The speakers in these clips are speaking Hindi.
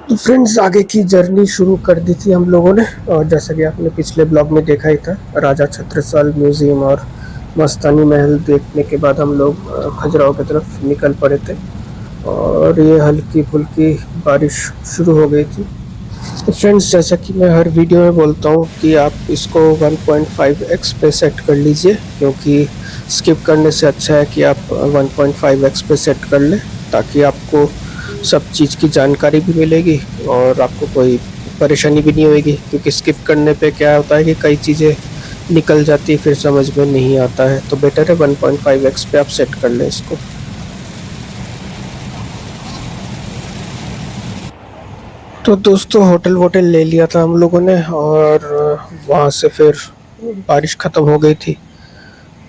तो फ्रेंड्स, आगे की जर्नी शुरू कर दी थी हम लोगों ने। और जैसा कि आपने पिछले ब्लॉग में देखा ही था, राजा छत्रसाल म्यूज़ियम और मस्तानी महल देखने के बाद हम लोग खजुराहो की तरफ निकल पड़े थे। और ये हल्की फुल्की बारिश शुरू हो गई थी। तो फ्रेंड्स, जैसा कि मैं हर वीडियो में बोलता हूँ कि आप इसको 1.5x पे सेट कर लीजिए, क्योंकि स्किप करने से अच्छा है कि आप 1.5x पे सेट कर लें, ताकि आपको सब चीज़ की जानकारी भी मिलेगी और आपको कोई परेशानी भी नहीं होगी। क्योंकि स्किप करने पे क्या होता है कि कई चीज़ें निकल जाती है, फिर समझ में नहीं आता है। तो बेटर है 1.5x पे आप सेट कर लें इसको। तो दोस्तों, होटल वोटल ले लिया था हम लोगों ने, और वहाँ से फिर बारिश ख़त्म हो गई थी,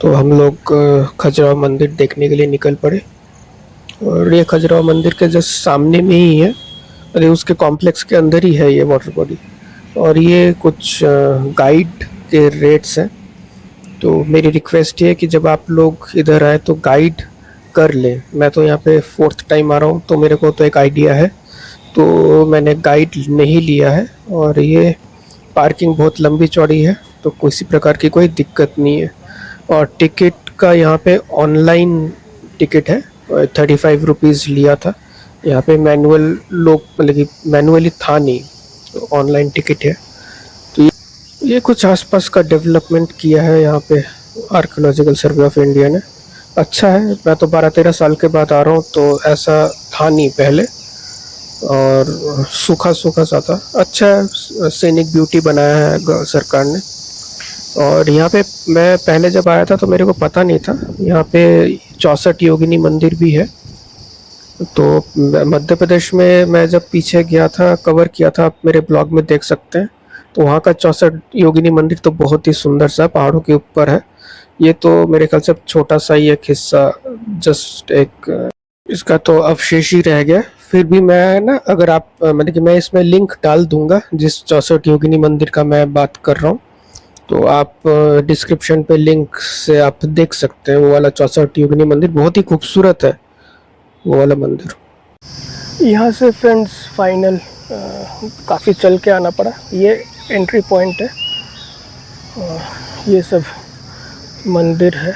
तो हम लोग खजुराहो मंदिर देखने के लिए निकल पड़े। और ये खजुराहो मंदिर के जस्ट सामने में ही है, अरे उसके कॉम्प्लेक्स के अंदर ही है ये वाटर बॉडी। और ये कुछ गाइड के रेट्स हैं। तो मेरी रिक्वेस्ट ये है कि जब आप लोग इधर आए तो गाइड कर लें। मैं तो यहाँ पे 4th टाइम आ रहा हूँ, तो मेरे को तो एक आइडिया है, तो मैंने गाइड नहीं लिया है। और ये पार्किंग बहुत लंबी चौड़ी है, तो किसी प्रकार की कोई दिक्कत नहीं है। और टिकट का यहाँ पे ऑनलाइन टिकट है, 35 रुपीज़ लिया था। यहाँ पे मैनुअल लोग मतलब कि मैनुअली था नहीं, तो ऑनलाइन टिकट है। तो ये कुछ आसपास का डेवलपमेंट किया है यहाँ पे आर्कियोलॉजिकल सर्वे ऑफ इंडिया ने। अच्छा है। मैं तो 12-13 साल के बाद आ रहा हूँ, तो ऐसा था नहीं पहले। और सूखा सूखा सा था। अच्छा है, सीनिक ब्यूटी बनाया है सरकार ने। और यहाँ पे मैं पहले जब आया था तो मेरे को पता नहीं था, यहाँ पे 64 योगिनी मंदिर भी है। तो मध्य प्रदेश में मैं जब पीछे गया था, कवर किया था, आप मेरे ब्लॉग में देख सकते हैं। तो वहाँ का 64 योगिनी मंदिर तो बहुत ही सुंदर सा पहाड़ों के ऊपर है। ये तो मेरे ख्याल से छोटा सा ही एक हिस्सा, जस्ट एक इसका तो अवशेष ही रह गया। फिर भी मैं ना, अगर आप मतलब कि मैं इसमें लिंक डाल दूंगा जिस 64 योगिनी मंदिर का मैं बात कर रहा हूँ, तो आप डिस्क्रिप्शन पे लिंक से आप देख सकते हैं। वो वाला 64 योगिनी मंदिर बहुत ही खूबसूरत है, वो वाला मंदिर। यहाँ से फ्रेंड्स फाइनल काफ़ी चल के आना पड़ा। ये एंट्री पॉइंट है। ये सब मंदिर है।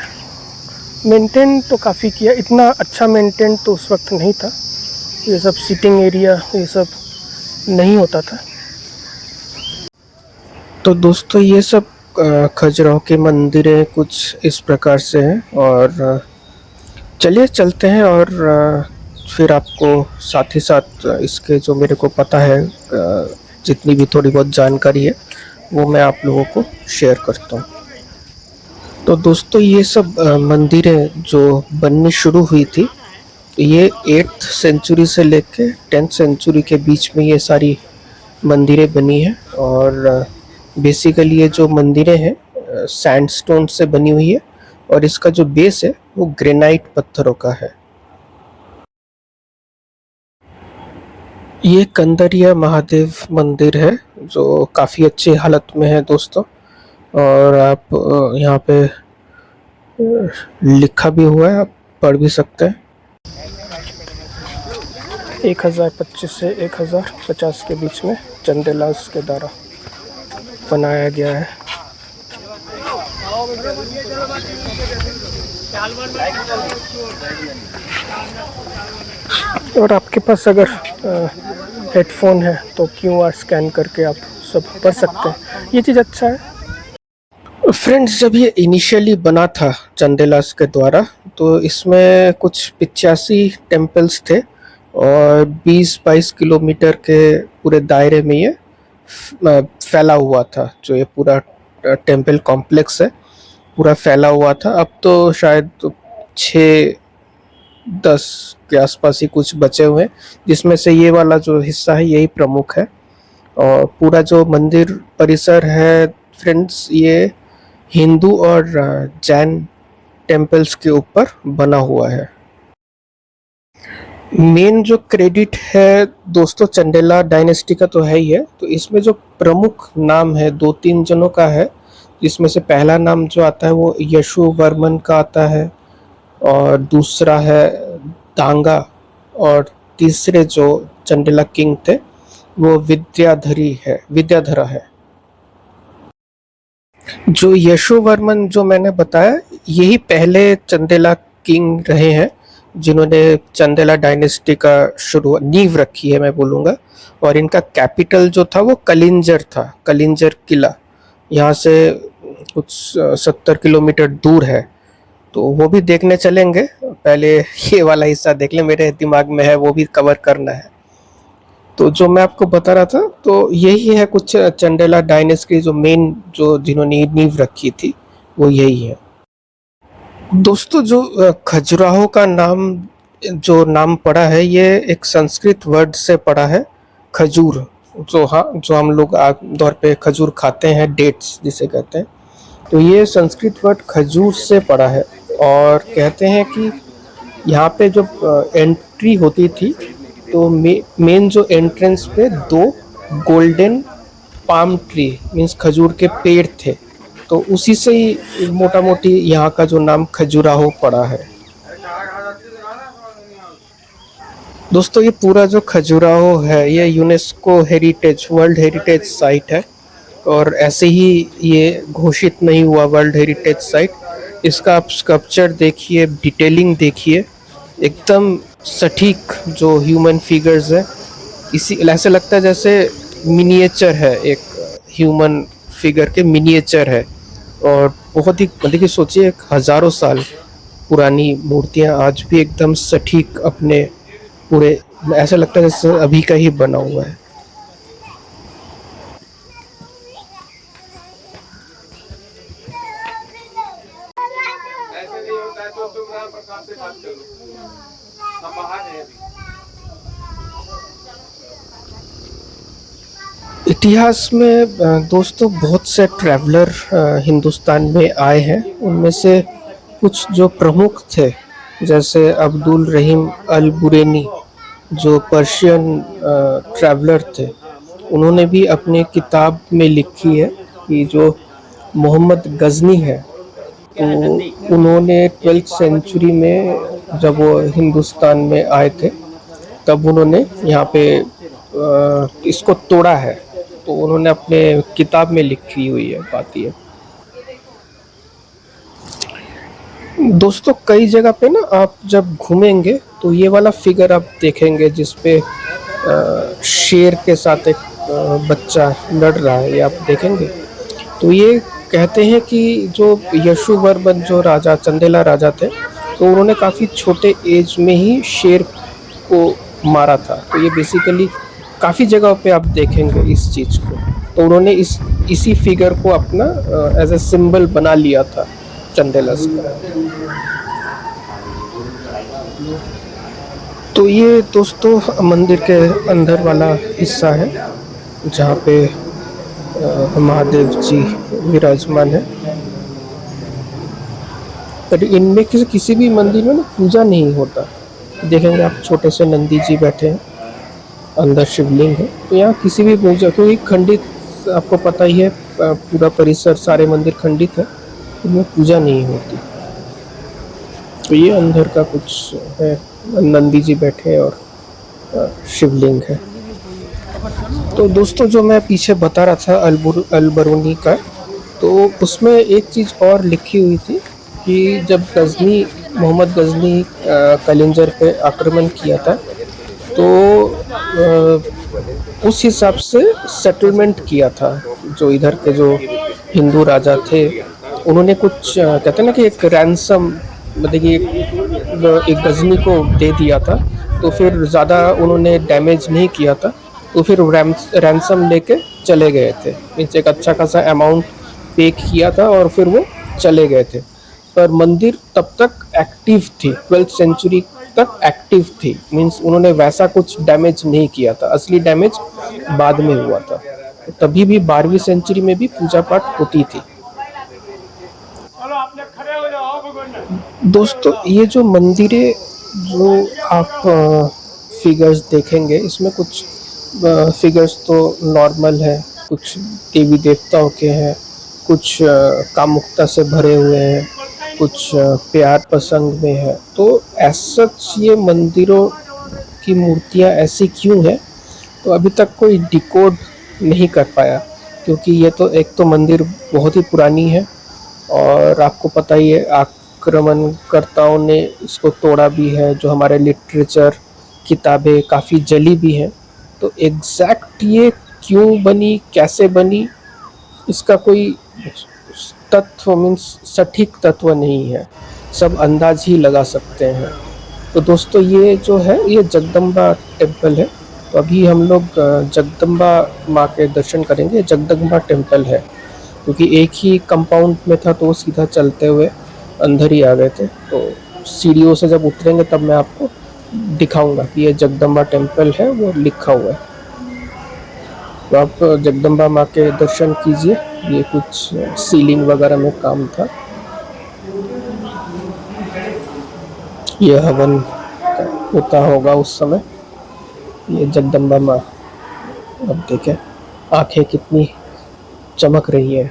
मेंटेन तो काफ़ी किया, इतना अच्छा मेंटेन तो उस वक्त नहीं था। ये सब सीटिंग एरिया ये सब नहीं होता था। तो दोस्तों, ये सब खजुराहो के मंदिरें कुछ इस प्रकार से हैं। और चलिए चलते हैं, और फिर आपको साथ ही साथ इसके जो मेरे को पता है, जितनी भी थोड़ी बहुत जानकारी है, वो मैं आप लोगों को शेयर करता हूँ। तो दोस्तों, ये सब मंदिरें जो बननी शुरू हुई थी, ये 8th सेंचुरी से लेके 10th सेंचुरी के बीच में ये सारी मंदिरें बनी हैं। और बेसिकली ये जो मंदिरें हैं सैंडस्टोन से बनी हुई है, और इसका जो बेस है वो ग्रेनाइट पत्थरों का है। ये कंदरिया महादेव मंदिर है, जो काफ़ी अच्छी हालत में है दोस्तों। और आप यहाँ पे लिखा भी हुआ है, आप पढ़ भी सकते हैं। 1025 से 1050 के बीच में चंदेलास के द्वारा बनाया गया है। और आपके पास अगर हेडफोन है तो QR स्कैन करके आप सब पढ़ सकते हैं। ये चीज़ अच्छा है। फ्रेंड्स, जब ये इनिशियली बना था चंदेलास के द्वारा, तो इसमें कुछ 85 टेम्पल्स थे, और 20-22 किलोमीटर के पूरे दायरे में ये फैला हुआ था। जो ये पूरा टेम्पल कॉम्प्लेक्स है, पूरा फैला हुआ था। अब तो शायद 6-10 के आसपास ही कुछ बचे हुए हैं, जिसमें से ये वाला जो हिस्सा है यही प्रमुख है। और पूरा जो मंदिर परिसर है फ्रेंड्स, ये हिंदू और जैन टेम्पल्स के ऊपर बना हुआ है। मेन जो क्रेडिट है दोस्तों, चंदेला डायनेस्टी का तो है ही है। तो इसमें जो प्रमुख नाम है 2-3 जनों का है, जिसमें से पहला नाम जो आता है वो यशुवर्मन का आता है, और दूसरा है दांगा, और तीसरे जो चंदेला किंग थे वो विद्याधरा है। जो यशोवर्मन जो मैंने बताया, यही पहले चंदेला किंग रहे हैं जिन्होंने चंदेला डायनेस्टी का शुरू नींव रखी है मैं बोलूँगा। और इनका कैपिटल जो था वो कलिंजर था, कलिंजर किला। यहाँ से कुछ 70 किलोमीटर दूर है, तो वो भी देखने चलेंगे। पहले ये वाला हिस्सा देख लें, मेरे दिमाग में है वो भी कवर करना है। तो जो मैं आपको बता रहा था, तो यही है कुछ चंदेला डायनेस्टी जो मेन जो जिन्होंने नींव रखी थी, वो यही है। दोस्तों, जो खजुराहो का नाम पड़ा है, ये एक संस्कृत वर्ड से पड़ा है, खजूर। जो हम लोग आम तौर पे खजूर खाते हैं, डेट्स जिसे कहते हैं। तो ये संस्कृत वर्ड खजूर से पड़ा है। और कहते हैं कि यहाँ पे जब एंट्री होती थी, तो मेन जो एंट्रेंस पे दो गोल्डन पाम ट्री मीन्स खजूर के पेड़ थे। तो उसी से ही मोटा मोटी यहाँ का जो नाम खजुराहो पड़ा है। दोस्तों, ये पूरा जो खजुराहो है, ये यूनेस्को वर्ल्ड हेरिटेज साइट है। और ऐसे ही ये घोषित नहीं हुआ वर्ल्ड हेरिटेज साइट। इसका आप स्कल्पचर देखिए, डिटेलिंग देखिए, एकदम सटीक जो ह्यूमन फिगर्स है। इसी ऐसे लगता है जैसे मिनिएचर है, एक ह्यूमन फिगर के मिनिएचर है। और बहुत ही देखिए, सोचिए हज़ारों साल पुरानी मूर्तियाँ आज भी एकदम सटीक अपने पूरे, ऐसा लगता है जैसे अभी का ही बना हुआ है। इतिहास में दोस्तों बहुत से ट्रैवलर हिंदुस्तान में आए हैं। उनमें से कुछ जो प्रमुख थे, जैसे अब्दुल रहीम अल बुरेनी, जो पर्शियन ट्रैवलर थे। उन्होंने भी अपनी किताब में लिखी है कि जो मोहम्मद गजनी है, तो उन्होंने 12th सेंचुरी में जब वो हिंदुस्तान में आए थे, तब उन्होंने यहाँ पे इसको तोड़ा है। तो उन्होंने अपने किताब में लिखी हुई है बात ये। दोस्तों, कई जगह पे ना आप जब घूमेंगे तो ये वाला फिगर आप देखेंगे जिस पे शेर के साथ एक बच्चा लड़ रहा है, ये आप देखेंगे। तो ये कहते हैं कि जो यशोवर्मन जो राजा चंदेला राजा थे, तो उन्होंने काफ़ी छोटे एज में ही शेर को मारा था। तो ये बेसिकली काफ़ी जगह पे आप देखेंगे इस चीज़ को। तो उन्होंने इसी फिगर को अपना एज ए सिंबल बना लिया था, चंदेलस का। तो ये दोस्तों मंदिर के अंदर वाला हिस्सा है, जहाँ पे महादेव जी विराजमान है। पर इनमें किसी भी मंदिर में ना पूजा नहीं होता। देखेंगे आप, छोटे से नंदी जी बैठे हैं, अंदर शिवलिंग है। तो यहाँ किसी भी पूजा, क्योंकि खंडित, आपको पता ही है पूरा परिसर, सारे मंदिर खंडित है, इनमें पूजा नहीं होती। तो ये अंदर का कुछ है, नंदी जी बैठे हैं और शिवलिंग है। तो दोस्तों, जो मैं पीछे बता रहा था अल-बरूनी का, तो उसमें एक चीज़ और लिखी हुई थी कि जब मोहम्मद गजनी कलिंजर पे आक्रमण किया था, तो उस हिसाब से सेटलमेंट किया था। जो इधर के जो हिंदू राजा थे, उन्होंने कुछ कहते हैं ना कि एक रैंसम, मतलब कि एक गजनी को दे दिया था। तो फिर ज़्यादा उन्होंने डैमेज नहीं किया था, तो फिर रैंसम लेके चले गए थे। मीन्स एक अच्छा खासा अमाउंट पे किया था और फिर वो चले गए थे। पर मंदिर तब तक एक्टिव थी, 12th सेंचुरी तक एक्टिव थी। मीन्स उन्होंने वैसा कुछ डैमेज नहीं किया था, असली डैमेज बाद में हुआ था। तो तभी भी 12वीं सेंचुरी में भी पूजा पाठ होती थी। दोस्तों, ये जो मंदिरें जो आप फिगर्स देखेंगे, इसमें कुछ फिगर्स तो नॉर्मल है, कुछ देवी देवताओं के हैं, कुछ कामुकता से भरे हुए हैं, कुछ प्यार प्रसंग में है। तो ऐसा ये मंदिरों की मूर्तियाँ ऐसी क्यों है? तो अभी तक कोई डिकोड नहीं कर पाया, क्योंकि ये तो एक तो मंदिर बहुत ही पुरानी है और आपको पता ही है आक्रमणकर्ताओं ने इसको तोड़ा भी है। जो हमारे लिटरेचर किताबें काफ़ी जली भी हैं। तो एग्जैक्ट ये क्यों बनी, कैसे बनी, इसका कोई तत्व मीन्स सटीक तत्व नहीं है, सब अंदाज ही लगा सकते हैं। तो दोस्तों ये जो है ये जगदम्बा टेम्पल है। तो अभी हम लोग जगदम्बा माँ के दर्शन करेंगे। जगदम्बा टेम्पल है, क्योंकि एक ही कंपाउंड में था तो वो सीधा चलते हुए अंदर ही आ गए थे। तो सीढ़ियों से जब उतरेंगे तब मैं आपको दिखाऊंगा कि ये जगदम्बा टेम्पल है, वो लिखा हुआ है। तो आप जगदम्बा माँ के दर्शन कीजिए। ये कुछ सीलिंग वगैरह में काम था। ये हवन होता होगा उस समय। ये जगदम्बा माँ, अब देखें आंखें कितनी चमक रही है।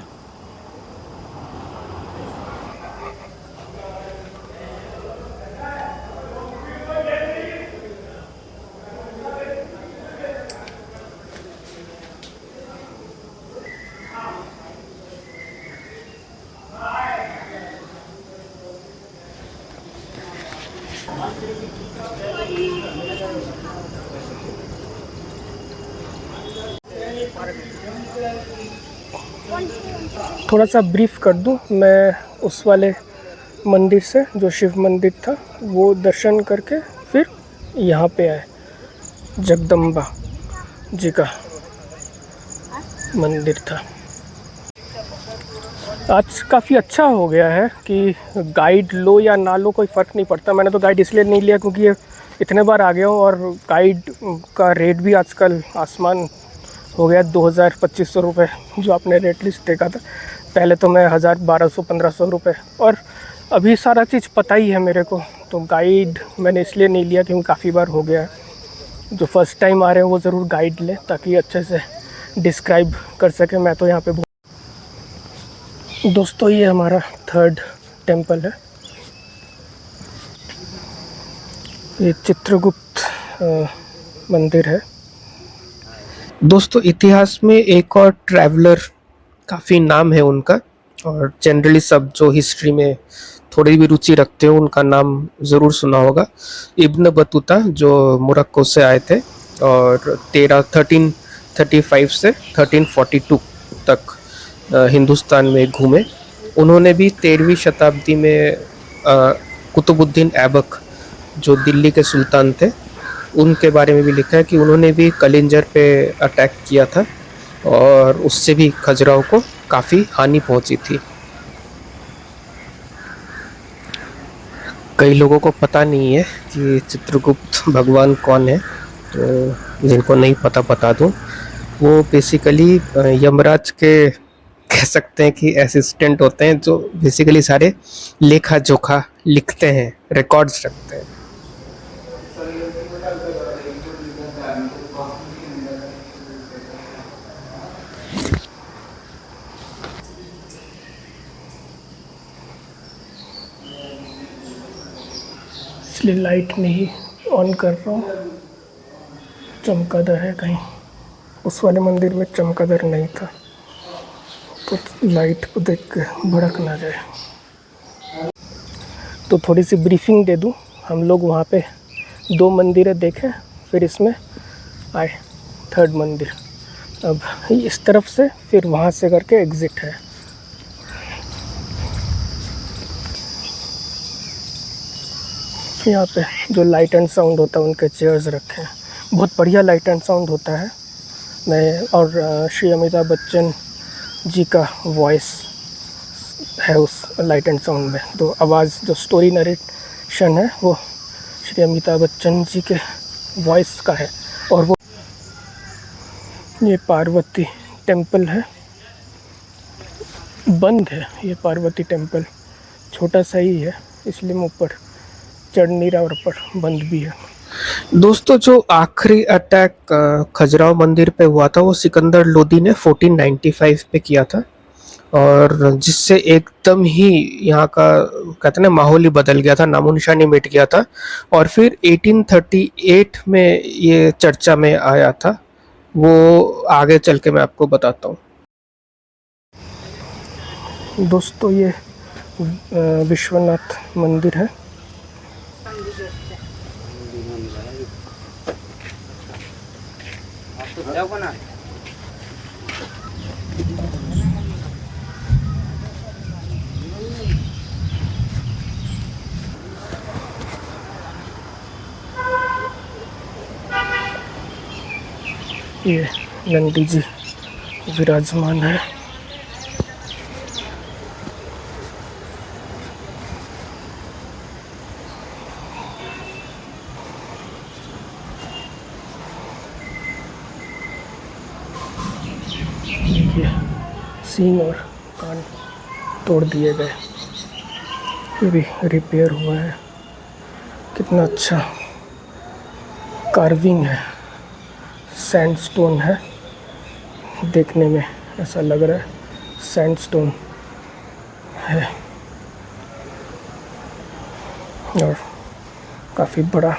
थोड़ा सा ब्रीफ कर दूं, मैं उस वाले मंदिर से जो शिव मंदिर था वो दर्शन करके फिर यहाँ पे आए। जगदम्बा जी का मंदिर था। आज काफ़ी अच्छा हो गया है कि गाइड लो या ना लो कोई फ़र्क नहीं पड़ता। मैंने तो गाइड इसलिए नहीं लिया क्योंकि ये इतने बार आ गया हूँ और गाइड का रेट भी आजकल आसमान हो गया। 2000-2500 रुपये जो आपने रेट लिस्ट देखा था। पहले तो मैं 1000, 1200, 1500 रुपये, और अभी सारा चीज़ पता ही है मेरे को। तो गाइड मैंने इसलिए नहीं लिया क्योंकि काफ़ी बार हो गया है। जो फर्स्ट टाइम आ रहे हैं वो ज़रूर गाइड लें ताकि अच्छे से डिस्क्राइब कर सके। मैं तो यहाँ पे दोस्तों ये हमारा थर्ड टेंपल है। ये चित्रगुप्त मंदिर है। दोस्तों इतिहास में एक और ट्रैवलर काफ़ी नाम है उनका, और जनरली सब जो हिस्ट्री में थोड़ी भी रुचि रखते हो उनका नाम ज़रूर सुना होगा। इब्न बतूता, जो मोरक्को से आए थे और 1335 से 1342 तक हिंदुस्तान में घूमे। उन्होंने भी 13वीं शताब्दी में कुतुबुद्दीन ऐबक जो दिल्ली के सुल्तान थे उनके बारे में भी लिखा है कि उन्होंने भी कलिंजर पे अटैक किया था और उससे भी खजुराहो को काफ़ी हानि पहुंची थी। कई लोगों को पता नहीं है कि चित्रगुप्त भगवान कौन है, तो जिनको नहीं पता बता दूं। वो बेसिकली यमराज के कह सकते हैं कि असिस्टेंट होते हैं, जो बेसिकली सारे लेखा जोखा लिखते हैं, रिकॉर्ड्स रखते हैं। इसलिए लाइट नहीं ऑन कर रहा हूँ, चमकादड़ है कहीं। उस वाले मंदिर में चमकादड़ नहीं था तो लाइट को देख के भड़क ना जाए। तो थोड़ी सी ब्रीफिंग दे दूँ। हम लोग वहाँ पे 2 मंदिरें देखे, फिर इसमें आए थर्ड मंदिर। अब इस तरफ से फिर वहाँ से करके एग्ज़िट है। यहाँ पे जो लाइट एंड साउंड होता है उनके चेयर्स रखे हैं। बहुत बढ़िया लाइट एंड साउंड होता है। मैं और श्री अमिताभ बच्चन जी का वॉइस है उस लाइट एंड साउंड में। तो आवाज़ जो स्टोरी नरेशन है वो श्री अमिताभ बच्चन जी के वॉइस का है। और वो ये पार्वती टेम्पल है, बंद है। ये पार्वती टेम्पल छोटा सा ही है इसलिए मैं ऊपर चढ़ नहीं रहा और ऊपर बंद भी है। दोस्तों जो आखिरी अटैक खजुराहो मंदिर पे हुआ था वो सिकंदर लोदी ने 1495 पे किया था, और जिससे एकदम ही यहाँ का कहते हैं ना माहौल ही बदल गया था, नामो निशानी मिट गया था। और फिर 1838 में ये चर्चा में आया था वो आगे चल के मैं आपको बताता हूँ। दोस्तों ये विश्वनाथ मंदिर है। ये नंदी जी विराजमान है। ये सींग और कान तोड़ दिए गए, ये भी रिपेयर हुआ है। कितना अच्छा कार्विंग है, सैंडस्टोन है, देखने में ऐसा लग रहा है सैंडस्टोन है और काफ़ी बड़ा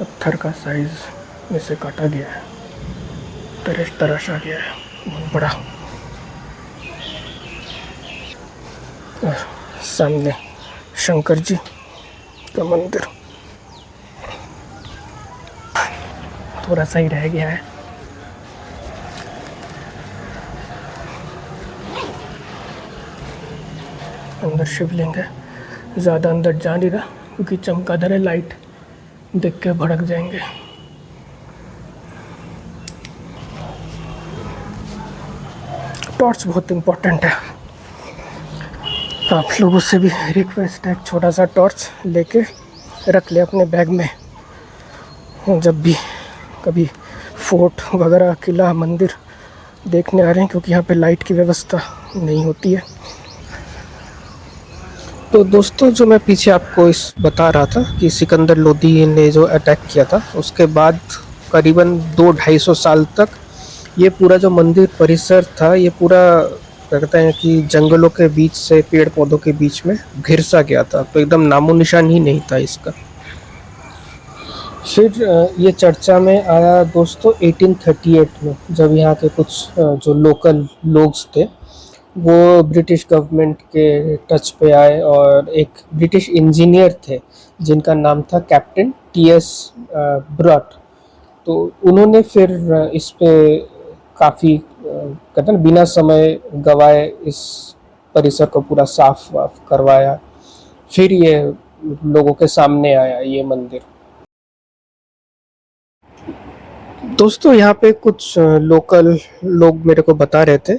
पत्थर का साइज में से काटा गया है, तराशा गया है, बहुत बड़ा। और सामने शंकर जी का मंदिर थोड़ा सा ही रह गया है। अंदर शिवलिंग है, ज़्यादा अंदर जा नहीं रहा क्योंकि चमगादड़ है, लाइट देख के भड़क जाएंगे। टॉर्च बहुत इम्पोर्टेंट है, आप लोगों से भी रिक्वेस्ट है, एक छोटा सा टॉर्च लेके रख ले अपने बैग में, जब भी कभी फोर्ट वगैरह, किला, मंदिर देखने आ रहे हैं, क्योंकि यहाँ पे लाइट की व्यवस्था नहीं होती है। तो दोस्तों जो मैं पीछे आपको इस बता रहा था कि सिकंदर लोदी ने जो अटैक किया था, उसके बाद करीबन 200-250 साल तक ये पूरा जो मंदिर परिसर था, ये पूरा कहते हैं कि जंगलों के बीच से, पेड़ पौधों के बीच में घिरसा गया था, तो एकदम नामो निशान ही नहीं था इसका। फिर ये चर्चा में आया दोस्तों 1838 में, जब यहाँ के कुछ जो लोकल लोग थे वो ब्रिटिश गवर्नमेंट के टच पे आए, और एक ब्रिटिश इंजीनियर थे जिनका नाम था कैप्टन टीएस ब्रॉट। तो उन्होंने फिर इस पे काफ़ी कहते हैं बिना समय गवाए इस परिसर को पूरा साफ वाफ करवाया, फिर ये लोगों के सामने आया ये मंदिर। दोस्तों यहाँ पे कुछ लोकल लोग मेरे को बता रहे थे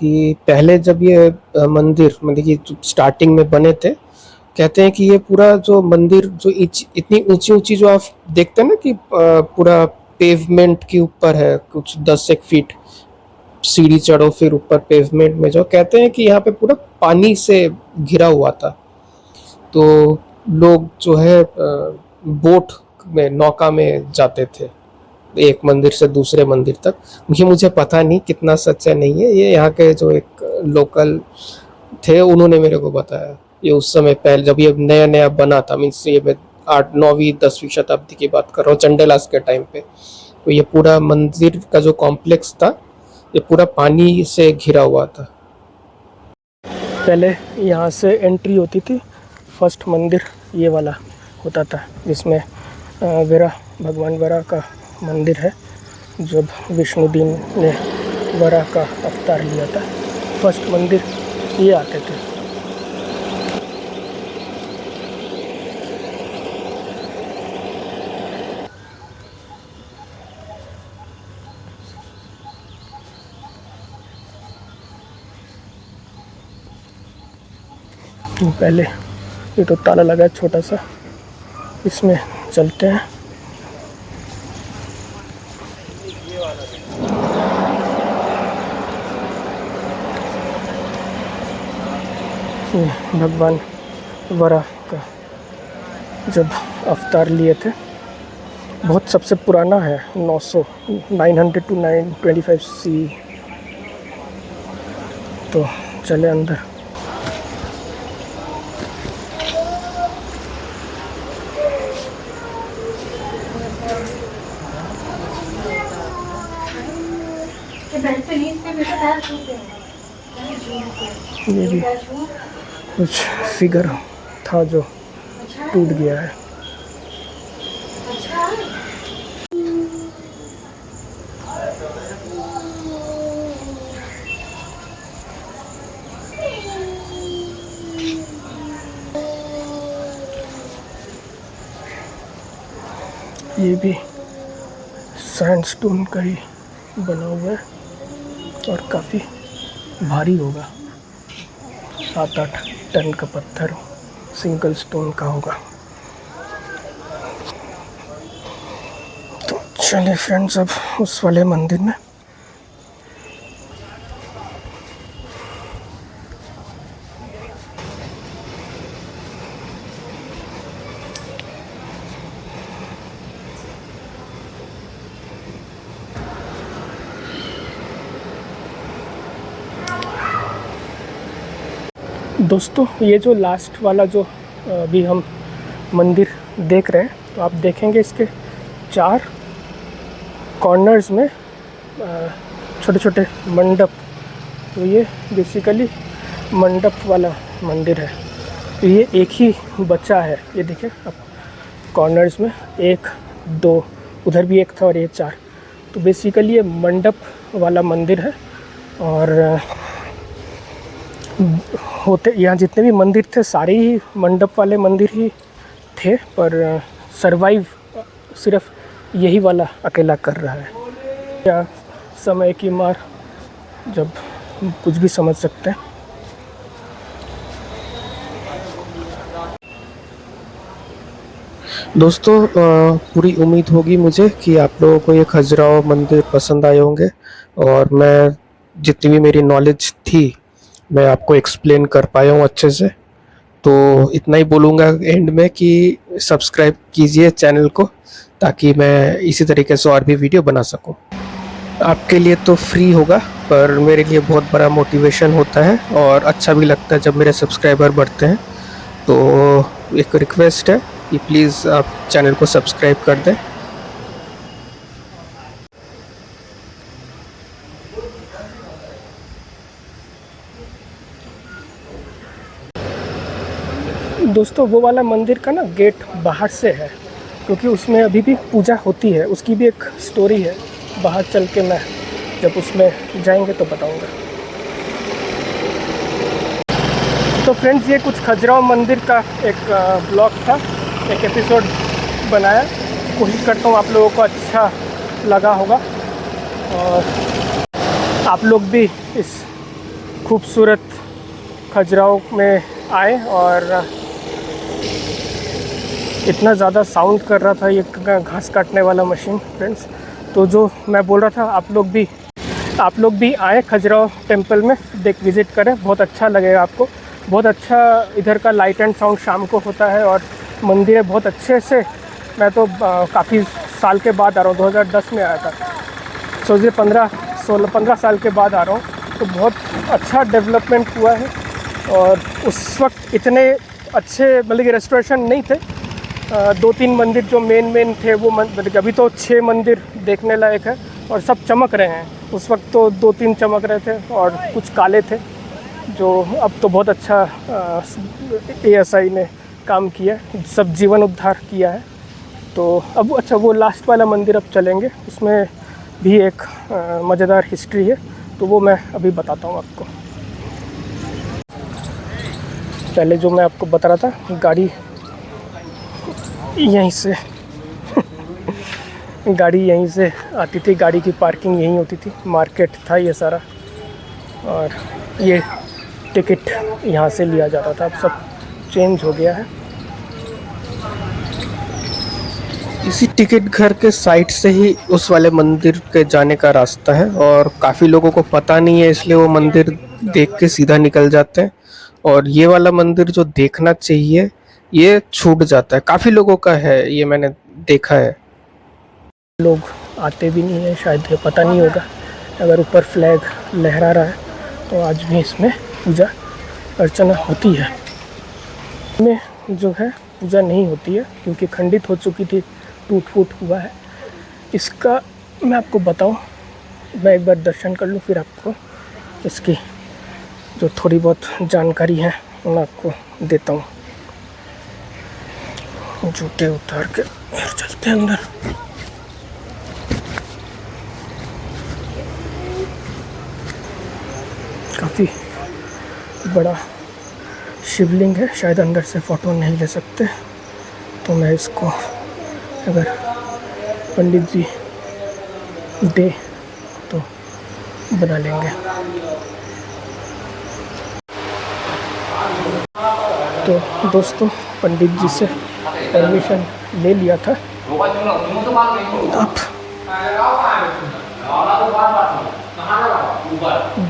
कि पहले जब ये मंदिर मतलब कि स्टार्टिंग में बने थे, कहते हैं कि ये पूरा जो मंदिर जो इतनी ऊंची ऊंची जो आप देखते हैं ना कि पूरा पेवमेंट के ऊपर है, कुछ 10 फीट सीढ़ी चढ़ो फिर ऊपर पेवमेंट में जाओ, कहते हैं कि यहाँ पे पूरा पानी से घिरा हुआ था। तो लोग जो है बोट में, नौका में जाते थे एक मंदिर से दूसरे मंदिर तक। ये मुझे पता नहीं कितना सच्चा नहीं है, ये यहाँ के जो एक लोकल थे उन्होंने मेरे को बताया। ये उस समय पहले जब ये नया नया बना था, मीन्स ये मैं 8, 9वीं 10वीं शताब्दी की बात कर रहा हूँ, चंडेलास के टाइम पे। तो ये पूरा मंदिर का जो कॉम्प्लेक्स था ये पूरा पानी से घिरा हुआ था। पहले यहाँ से एंट्री होती थी, फर्स्ट मंदिर ये वाला होता था जिसमें वीरा, भगवान वीरा का मंदिर है। जब विष्णुदीन ने वरा का अवतार लिया था, फर्स्ट मंदिर ये आते थे। पहले ये तो ताला लगा है छोटा सा, इसमें चलते हैं। भगवान वरा का जब अवतार लिए थे, बहुत सबसे पुराना है, 900 to 925 CE। तो चले अंदर। ये भी कुछ फिगर था जो टूट गया है। ये भी सैंडस्टोन का ही बना हुआ है और काफ़ी भारी होगा, 7-8 टन का पत्थर सिंगल स्टोन का होगा। तो चलिए फ्रेंड्स, अब उस वाले मंदिर में। दोस्तों, ये जो लास्ट वाला जो अभी हम मंदिर देख रहे हैं, तो आप देखेंगे इसके 4 कॉर्नर्स में छोटे छोटे मंडप। तो ये बेसिकली मंडप वाला मंदिर है। तो ये एक ही बचा है, ये देखिए अब कॉर्नर्स में 1 2, उधर भी 1 था और ये 4। तो बेसिकली ये मंडप वाला मंदिर है। और होते यहाँ जितने भी मंदिर थे सारे ही मंडप वाले मंदिर ही थे, पर सरवाइव सिर्फ यही वाला अकेला कर रहा है। या समय की मार, जब कुछ भी समझ सकते हैं। दोस्तों, पूरी उम्मीद होगी मुझे कि आप लोगों को ये खजुराहो मंदिर पसंद आए होंगे, और मैं जितनी भी मेरी नॉलेज थी मैं आपको एक्सप्लेन कर पाया हूँ अच्छे से। तो इतना ही बोलूँगा एंड में कि सब्सक्राइब कीजिए चैनल को, ताकि मैं इसी तरीके से और भी वीडियो बना सकूँ। आपके लिए तो फ्री होगा, पर मेरे लिए बहुत बड़ा मोटिवेशन होता है और अच्छा भी लगता है जब मेरे सब्सक्राइबर बढ़ते हैं। तो एक रिक्वेस्ट है कि प्लीज़ आप चैनल को सब्सक्राइब कर दें। दोस्तों, वो वाला मंदिर का ना गेट बाहर से है, क्योंकि उसमें अभी भी पूजा होती है। उसकी भी एक स्टोरी है, बाहर चल के मैं जब उसमें जाएंगे तो बताऊंगा। तो फ्रेंड्स, ये कुछ खजुराहो मंदिर का एक ब्लॉग था, एक एपिसोड बनाया। कोशिश करता हूँ आप लोगों को अच्छा लगा होगा, और आप लोग भी इस खूबसूरत खजुराहो में आए। और इतना ज़्यादा साउंड कर रहा था ये घास काटने वाला मशीन फ्रेंड्स। तो जो मैं बोल रहा था, आप लोग भी आए खजुराहो टेम्पल में, विज़िट करें, बहुत अच्छा लगेगा आपको। बहुत अच्छा इधर का लाइट एंड साउंड शाम को होता है, और मंदिर है बहुत अच्छे से। मैं तो काफ़ी साल के बाद आ रहा हूँ, 2010 में आया था, सोचिए 15 साल के बाद आ रहा हूँ। तो बहुत अच्छा डेवलपमेंट हुआ है, और उस वक्त इतने अच्छे मतलब कि रेस्टोरेशन नहीं थे। 2-3 मंदिर जो मेन थे वो अभी तो 6 मंदिर देखने लायक है, और सब चमक रहे हैं। उस वक्त तो 2-3 चमक रहे थे और कुछ काले थे, जो अब तो बहुत अच्छा ASI ने काम किया, सब जीवन उद्धार किया है। तो अब अच्छा, वो लास्ट वाला मंदिर अब चलेंगे, उसमें भी एक मज़ेदार हिस्ट्री है, तो वो मैं अभी बताता हूँ आपको। पहले जो मैं आपको बता रहा था, गाड़ी यहीं से गाड़ी यहीं से आती थी, गाड़ी की पार्किंग यहीं होती थी, मार्केट था ये सारा, और ये टिकट यहाँ से लिया जाता था। अब सब चेंज हो गया है। इसी टिकट घर के साइड से ही उस वाले मंदिर के जाने का रास्ता है, और काफ़ी लोगों को पता नहीं है, इसलिए वो मंदिर देख के सीधा निकल जाते हैं। और ये वाला मंदिर जो देखना चाहिए, ये छूट जाता है। काफ़ी लोगों का है, ये मैंने देखा है। लोग आते भी नहीं है, शायद ये पता नहीं होगा। अगर ऊपर फ्लैग लहरा रहा है तो आज भी इसमें पूजा अर्चना होती है। में जो है पूजा नहीं होती है, क्योंकि खंडित हो चुकी थी, टूट फूट हुआ है। इसका मैं आपको बताऊं, मैं एक बार दर्शन कर लूँ, फिर आपको इसकी जो थोड़ी बहुत जानकारी है मैं आपको देता हूँ। जूते उतार के फिर चलते हैं अंदर। काफ़ी बड़ा शिवलिंग है, शायद अंदर से फ़ोटो नहीं ले सकते, तो मैं इसको अगर पंडित जी दे तो बना लेंगे। तो दोस्तों पंडित जी से परमिशन ले लिया था, आप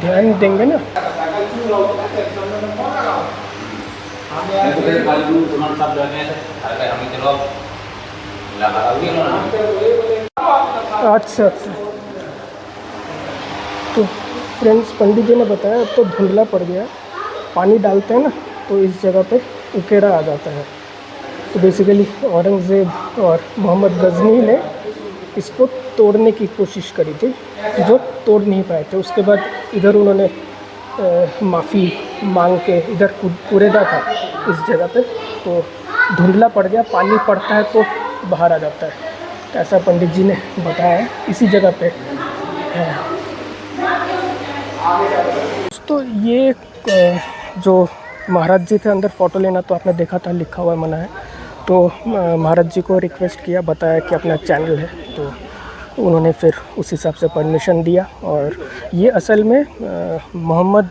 ध्यान देंगे ना। अच्छा अच्छा, तो फ्रेंड्स पंडित जी ने बताया अब तो धुंधला पड़ गया, पानी डालते हैं ना तो इस जगह पे उकेरा आ जाता है। तो बेसिकली औरंगज़ेब और मोहम्मद गजनी ने इसको तोड़ने की कोशिश करी थी, जो तोड़ नहीं पाए थे। उसके बाद इधर उन्होंने माफ़ी मांग के इधर कूड़ेदा था इस जगह पे, तो धुंधला पड़ गया, पानी पड़ता है तो बाहर आ जाता है। तो ऐसा पंडित जी ने बताया है, इसी जगह पे है। तो ये जो महाराज जी थे अंदर फ़ोटो लेना तो आपने देखा था, लिखा हुआ मना है। तो महाराज जी को रिक्वेस्ट किया, बताया कि अपना चैनल है, तो उन्होंने फिर उस हिसाब से परमिशन दिया। और ये असल में मोहम्मद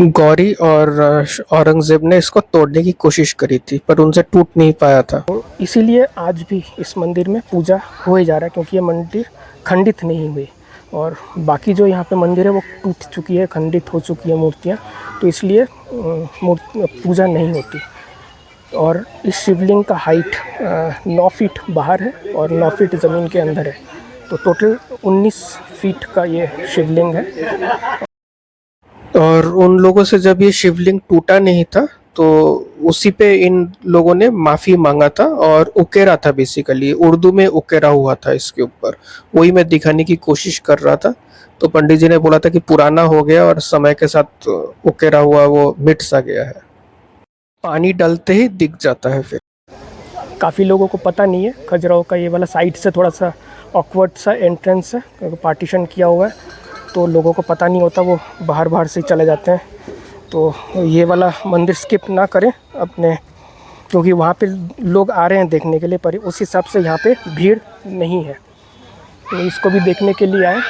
गौरी और औरंगज़ेब ने इसको तोड़ने की कोशिश करी थी, पर उनसे टूट नहीं पाया था। तो इसीलिए आज भी इस मंदिर में पूजा हो ही जा रहा है, क्योंकि ये मंदिर खंडित नहीं हुई। और बाकी जो यहाँ पे मंदिर है वो टूट चुकी है, खंडित हो चुकी है मूर्तियाँ, तो इसलिए पूजा नहीं होती। और इस शिवलिंग का हाइट 9 फीट बाहर है और 9 फीट ज़मीन के अंदर है, तो टोटल 19 फीट का ये शिवलिंग है। और उन लोगों से जब ये शिवलिंग टूटा नहीं था तो उसी पे इन लोगों ने माफ़ी मांगा था और उकेरा था, बेसिकली उर्दू में उकेरा हुआ था इसके ऊपर, वही मैं दिखाने की कोशिश कर रहा था। तो पंडित जी ने बोला था कि पुराना हो गया और समय के साथ उकेरा हुआ वो मिट सा गया है, पानी डालते ही दिख जाता है। फिर काफ़ी लोगों को पता नहीं है, खजुराहो का ये वाला साइड से थोड़ा सा ऑकवर्ड सा एंट्रेंस है, पार्टीशन किया हुआ है, तो लोगों को पता नहीं होता, वो बाहर से चले जाते हैं। तो ये वाला मंदिर स्किप ना करें अपने, क्योंकि वहाँ पे लोग आ रहे हैं देखने के लिए, पर उस हिसाब से यहाँ पे भीड़ नहीं है, तो इसको भी देखने के लिए आए।